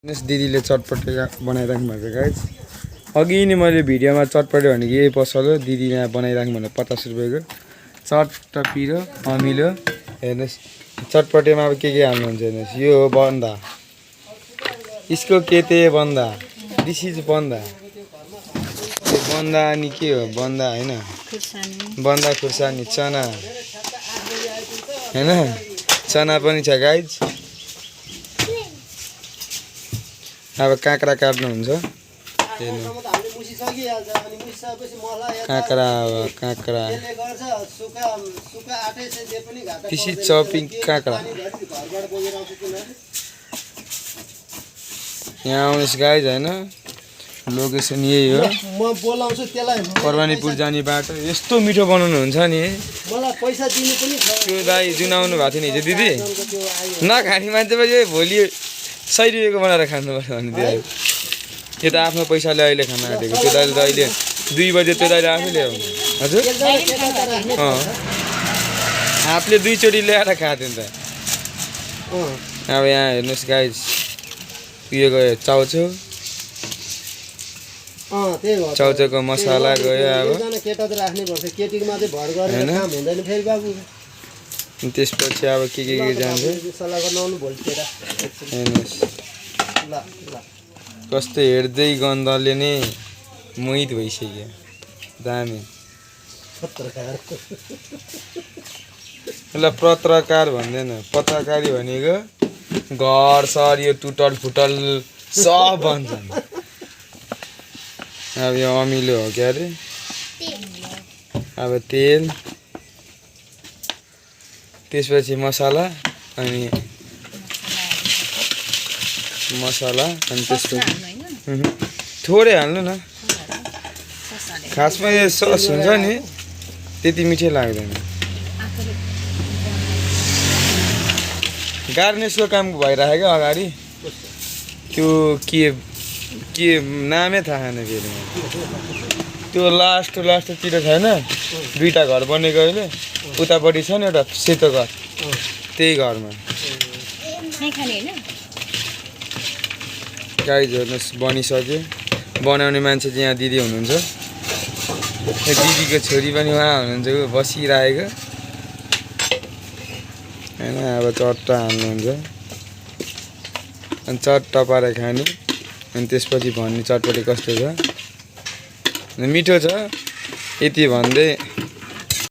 दिदीले चटपटे बनाइराख्नु भएको गाइज अघि नै मैले भिडियोमा चटपटे भनेको यही पसल हो दिदी यहाँ बनाइराख्नु भनेको 50 रुपैयाँको चटपटी र अमिलो हेर्नुहोस् चटपटेमा अब के हाल्नुहुन्छ हेर्नुहोस् यो हो बन्दा यसको केते बन्दा दिस इज बन्दा बन्दा अनि के हो बन्दा हैन बन्दा खुर्सानी चना हैन चना पनि छ गाइज अब काँक्रा काट्नुहुन्छ काँक्रा काँक्रा पिसी चपिङ काँक्रा यहाँ आउनुहोस् गाइज हैन लोकेसन यही हो म बोलाउँछु त्यसलाई परवानीपुर जाने बाटो यस्तो मिठो बनाउनुहुन्छ नि मलाई पैसा दिनु पनि छ त्यो दाइ जुन आउनु भएको थियो नि हिजो दिदी नखाने मान्छे पनि भोलि 100 रुपैयाँको बनाएर खानुपर्छ भने दिदी यो त आफ्नो पैसाले अहिले खान आँटेको त्यो दाइले त अहिले 2 बजे त्यो दाइले आफै ल्यायो हजुर हातले 2 चोटि ल्याएर खाथ्यो नि त अब यहाँ हेर्नुहोस् गाइज उयो गयो चाउचाउ चाउचाउको मसला गयो अब केटा त राख्नै पर्छ केटीको मात्रै भर गरेर काम हुँदैन फेरि बाबु त्यसपछि अब के जान्छ सल्लाह गर्न आउनु भोलि केटा हेर्नुहोस् ल ल कस्तो हेर्दै गन्धले नै मोहित भइसक्यो दामी ल पत्रकार भन्दैन पत्रकारी भनेको घर सर यो टुटल फुटल सब भन्छन् अब यो अमिलो हो क्या अरे अब तेल त्यसपछि मसला अनि त्यसपछि थोरै हाल्नु न खासमा यो सस हुन्छ नि त्यति मिठै लाग्दैन गार्निसको काम भइरहेको अगाडि त्यो के नामै थाहा छैन फेरि त्यो लास्टतिर छैन दुईटा घर बनेको अहिले उतापट्टि छ नि एउटा सेतो घर त्यही घरमा गाइज हेर्नुहोस् बनिसक्यो बनाउने मान्छे चाहिँ यहाँ दिदी हुनुहुन्छ दिदीको छोरी पनि उहाँ हुनुहुन्छ बसिरहेको होइन अब चट्टा हाल्नुहुन्छ अनि चट्टा पारेर खाने अनि त्यसपछि भन्ने चटपटी कस्तो छ मिठो छ यति भन्दै